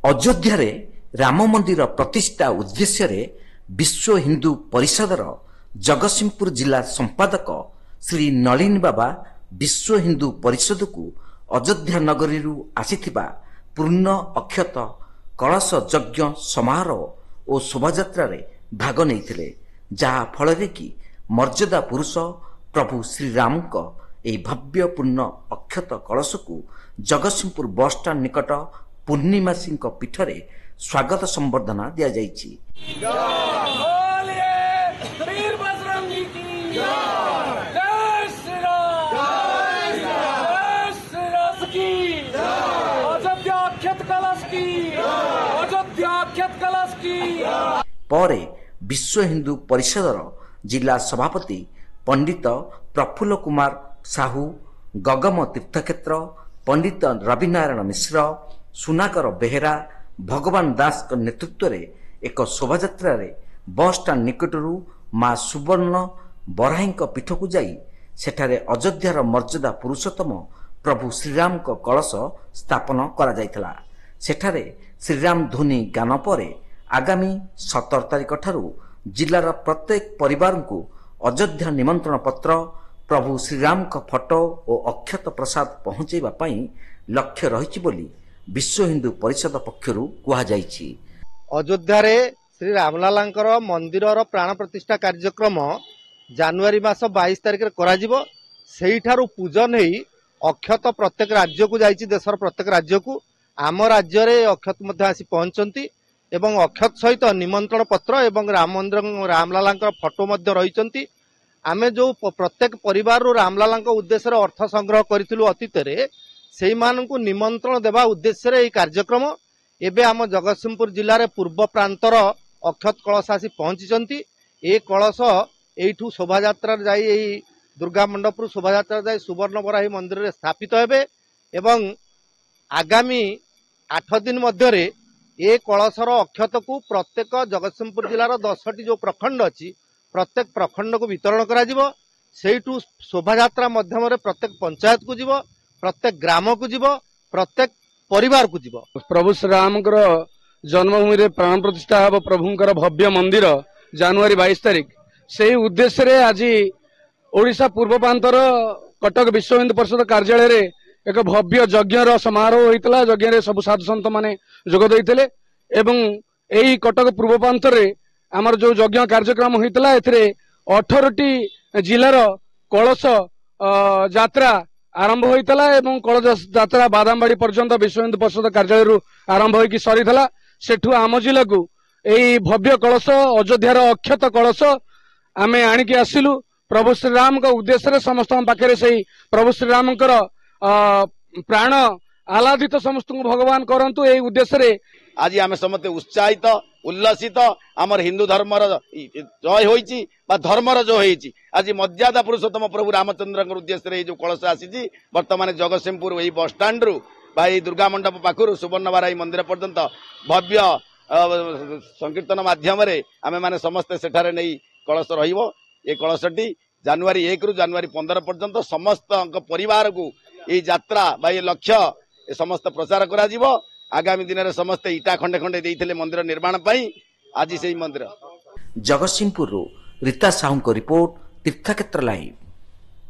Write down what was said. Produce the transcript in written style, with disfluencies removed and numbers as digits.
ଅଯୋଧ୍ୟାରେ ରାମ ମନ୍ଦିର ପ୍ରତିଷ୍ଠା ଉଦ୍ଦେଶ୍ୟରେ ବିଶ୍ୱ ହିନ୍ଦୁ ପରିଷଦର ଜଗତସିଂହପୁର ଜିଲ୍ଲା ସମ୍ପାଦକ ଶ୍ରୀ ନଳିନ ବାବା ବିଶ୍ୱ ହିନ୍ଦୁ ପରିଷଦକୁ ଅଯୋଧ୍ୟା ନଗରୀରୁ ଆସିଥିବା ପୂର୍ଣ୍ଣ ଅକ୍ଷତ କଳସ ଯଜ୍ଞ ସମାରୋହ ଓ ଶୋଭାଯାତ୍ରାରେ ଭାଗ ନେଇଥିଲେ, ଯାହା ଫଳରେ କି ମର୍ଯ୍ୟାଦା ପୁରୁଷ ପ୍ରଭୁ ଶ୍ରୀରାମଙ୍କ ଏହି ଭବ୍ୟ ପୂର୍ଣ୍ଣ ଅକ୍ଷତ କଳସକୁ ଜଗତସିଂହପୁର ବସ୍ଷ୍ଟାଣ୍ଡ ନିକଟ ପୂର୍ଣ୍ଣିମାସୀଙ୍କ ପୀଠରେ ସ୍ୱାଗତ ସମ୍ବର୍ଦ୍ଧନା ଦିଆଯାଇଛି। ପରେ ବିଶ୍ୱ ହିନ୍ଦୁ ପରିଷଦର ଜିଲ୍ଲା ସଭାପତି ପଣ୍ଡିତ ପ୍ରଫୁଲ୍ଲ କୁମାର ସାହୁ, ଗଗମ ତୀର୍ଥକ୍ଷେତ୍ର, ପଣ୍ଡିତ ରବିନାରାୟଣ ମିଶ୍ର, ସୁନାକର ବେହେରା, ଭଗବାନ ଦାସଙ୍କ ନେତୃତ୍ୱରେ ଏକ ଶୋଭାଯାତ୍ରାରେ ବସ୍ଷ୍ଟାଣ୍ଡ ନିକଟରୁ ମା ସୁବର୍ଣ୍ଣ ବରାହୀଙ୍କ ପୀଠକୁ ଯାଇ ସେଠାରେ ଅଯୋଧ୍ୟାର ମର୍ଯ୍ୟାଦା ପୁରୁଷୋତ୍ତମ ପ୍ରଭୁ ଶ୍ରୀରାମଙ୍କ କଳସ ସ୍ଥାପନ କରାଯାଇଥିଲା। ସେଠାରେ ଶ୍ରୀରାମ ଧ୍ୱନି ଗାନ ପରେ ଆଗାମୀ 17 ତାରିଖ ଠାରୁ ଜିଲ୍ଲାର ପ୍ରତ୍ୟେକ ପରିବାରଙ୍କୁ ଅଯୋଧ୍ୟା ନିମନ୍ତ୍ରଣ ପତ୍ର, ପ୍ରଭୁ ଶ୍ରୀରାମଙ୍କ ଫଟୋ ଓ ଅକ୍ଷତ ପ୍ରସାଦ ପହଞ୍ଚାଇବା ପାଇଁ ଲକ୍ଷ୍ୟ ରହିଛି ବୋଲି ବିଶ୍ୱ ହିନ୍ଦୁ ପରିଷଦ ପକ୍ଷରୁ କୁହାଯାଇଛି। ଅଯୋଧ୍ୟାରେ ଶ୍ରୀ ରାମଲାଲାଙ୍କର ମନ୍ଦିରର ପ୍ରାଣ ପ୍ରତିଷ୍ଠା କାର୍ଯ୍ୟକ୍ରମ ଜାନୁଆରୀ ମାସ 22 ତାରିଖରେ କରାଯିବ। ସେଇଠାରୁ ପୂଜନ ହେଇ ଅକ୍ଷତ ପ୍ରତ୍ୟେକ ରାଜ୍ୟକୁ ଯାଇଛି, ଦେଶର ପ୍ରତ୍ୟେକ ରାଜ୍ୟକୁ। ଆମ ରାଜ୍ୟରେ ଅକ୍ଷତ ମଧ୍ୟ ଆସି ପହଞ୍ଚନ୍ତି ଏବଂ ଅକ୍ଷତ ସହିତ ନିମନ୍ତ୍ରଣ ପତ୍ର ଏବଂ ରାମ ମନ୍ଦିର ରାମଲାଲାଙ୍କର ଫଟୋ ମଧ୍ୟ ରହିଛନ୍ତି। ଆମେ ଯେଉଁ ପ୍ରତ୍ୟେକ ପରିବାରରୁ ରାମଲାଲାଙ୍କ ଉଦ୍ଦେଶ୍ୟରେ ଅର୍ଥ ସଂଗ୍ରହ କରିଥିଲୁ ଅତୀତରେ, ସେଇମାନଙ୍କୁ ନିମନ୍ତ୍ରଣ ଦେବା ଉଦ୍ଦେଶ୍ୟରେ ଏହି କାର୍ଯ୍ୟକ୍ରମ। ଏବେ ଆମ ଜଗତସିଂହପୁର ଜିଲ୍ଲାରେ ପୂର୍ବ ପ୍ରାନ୍ତର ଅକ୍ଷତ କଳସ ଆସି ପହଞ୍ଚିଛନ୍ତି। ଏ କଳସ ଏଇଠୁ ଶୋଭାଯାତ୍ରାରେ ଯାଇ ଏହି ଦୁର୍ଗା ମଣ୍ଡପରୁ ଶୋଭାଯାତ୍ରା ଯାଇ ସୁବର୍ଣ୍ଣ ବରାହୀ ମନ୍ଦିରରେ ସ୍ଥାପିତ ହେବେ ଏବଂ ଆଗାମୀ 8 ଦିନ ମଧ୍ୟରେ ଏ କଳସର ଅକ୍ଷତକୁ ପ୍ରତ୍ୟେକ ଜଗତସିଂହପୁର ଜିଲ୍ଲାର 10ଟି ଯେଉଁ ପ୍ରଖଣ୍ଡ ଅଛି ପ୍ରତ୍ୟେକ ପ୍ରଖଣ୍ଡକୁ ବିତରଣ କରାଯିବ। ସେଇଠୁ ଶୋଭାଯାତ୍ରା ମାଧ୍ୟମରେ ପ୍ରତ୍ୟେକ ପଞ୍ଚାୟତକୁ ଯିବ, ପ୍ରତ୍ୟେକ ଗ୍ରାମକୁ ଯିବ, ପ୍ରତ୍ୟେକ ପରିବାରକୁ ଯିବ। ପ୍ରଭୁ ଶ୍ରୀରାମଙ୍କର ଜନ୍ମଭୂମିରେ ପ୍ରାଣ ପ୍ରତିଷ୍ଠା ହେବ ପ୍ରଭୁଙ୍କର ଭବ୍ୟ ମନ୍ଦିର ଜାନୁଆରୀ 22 ତାରିଖ। ସେହି ଉଦ୍ଦେଶ୍ୟରେ ଆଜି ଓଡ଼ିଶା ପୂର୍ବ ପ୍ରାନ୍ତର କଟକ ବିଶ୍ୱ ହିନ୍ଦୁ ପରିଷଦ କାର୍ଯ୍ୟାଳୟରେ ଏକ ଭବ୍ୟ ଯଜ୍ଞର ସମାରୋହ ହୋଇଥିଲା। ଯଜ୍ଞରେ ସବୁ ସାଧୁସନ୍ଥ ମାନେ ଯୋଗ ଦେଇଥିଲେ ଏବଂ ଏହି କଟକ ପୂର୍ବ ପ୍ରାନ୍ତରେ ଆମର ଯୋଉ ଯଜ୍ଞ କାର୍ଯ୍ୟକ୍ରମ ହୋଇଥିଲା, ଏଥିରେ 18ଟି ଜିଲ୍ଲାର କଳସ ଯାତ୍ରା ଆରମ୍ଭ ହୋଇଥିଲା ଏବଂ କଳସ ଯାତ୍ରା ବାଦାମବାଡ଼ି ପର୍ଯ୍ୟନ୍ତ ବିଶ୍ୱ ହିନ୍ଦୁ ପରିଷଦ କାର୍ଯ୍ୟାଳୟରୁ ଆରମ୍ଭ ହୋଇକି ସରିଥିଲା। ସେଠୁ ଆମ ଜିଲ୍ଲାକୁ ଏହି ଭବ୍ୟ କଳସ, ଅଯୋଧ୍ୟାର ଅକ୍ଷତ କଳସ ଆମେ ଆଣିକି ଆସିଲୁ ପ୍ରଭୁ ଶ୍ରୀରାମଙ୍କ ଉଦ୍ଦେଶ୍ୟରେ। ସମସ୍ତଙ୍କ ପାଖରେ ସେଇ ପ୍ରଭୁ ଶ୍ରୀରାମଙ୍କର ପ୍ରାଣ ଆହ୍ଲାଦିତ ସମସ୍ତଙ୍କୁ ଭଗବାନ କରନ୍ତୁ, ଏହି ଉଦ୍ଦେଶ୍ୟରେ ଆଜି ଆମେ ସମସ୍ତେ ଉତ୍ସାହିତ ଉଲ୍ଲସିତ। ଆମର ହିନ୍ଦୁ ଧର୍ମର ଜୟ ହୋଇଛି ବା ଧର୍ମର ଜୟ ହୋଇଛି। ଆଜି ମର୍ଯ୍ୟାଦା ପୁରୁଷୋତ୍ତମ ପ୍ରଭୁ ରାମଚନ୍ଦ୍ରଙ୍କ ଉଦ୍ଦେଶ୍ୟରେ ଏଇ ଯୋଉ କଳସ ଆସିଛି, ବର୍ତ୍ତମାନ ଜଗତସିଂହପୁର ଏହି ବସ୍ଷ୍ଟାଣ୍ଡରୁ ବା ଏହି ଦୁର୍ଗା ମଣ୍ଡପ ପାଖରୁ ସୁବର୍ଣ୍ଣ ବରାହୀ ମନ୍ଦିର ପର୍ଯ୍ୟନ୍ତ ଭବ୍ୟ ସଂକୀର୍ତ୍ତନ ମାଧ୍ୟମରେ ଆମେ ମାନେ ସମସ୍ତେ ସେଠାରେ ନେଇ କଳସ ରହିବ। ଏ କଳସଟି ଜାନୁଆରୀ 1ରୁ ଜାନୁଆରୀ 15 ପର୍ଯ୍ୟନ୍ତ ସମସ୍ତଙ୍କ ପରିବାରକୁ ଏହି ଯାତ୍ରା ବା ଏ ଲକ୍ଷ୍ୟ ଏ ସମସ୍ତ ପ୍ରଚାର କରାଯିବ। ଆଗାମୀ ଦିନରେ ସମସ୍ତେ ଇଟା ଖଣ୍ଡେ ଖଣ୍ଡେ ଦେଇଥିଲେ ମନ୍ଦିର ନିର୍ମାଣ ପାଇଁ, ଆଜି ସେହି ମନ୍ଦିର। ଜଗତସିଂହପୁରରୁ ରୀତା ସାହୁଙ୍କ ରିପୋର୍ଟ, ତୀର୍ଥକ୍ଷେତ୍ର ଲାଇଭ୍।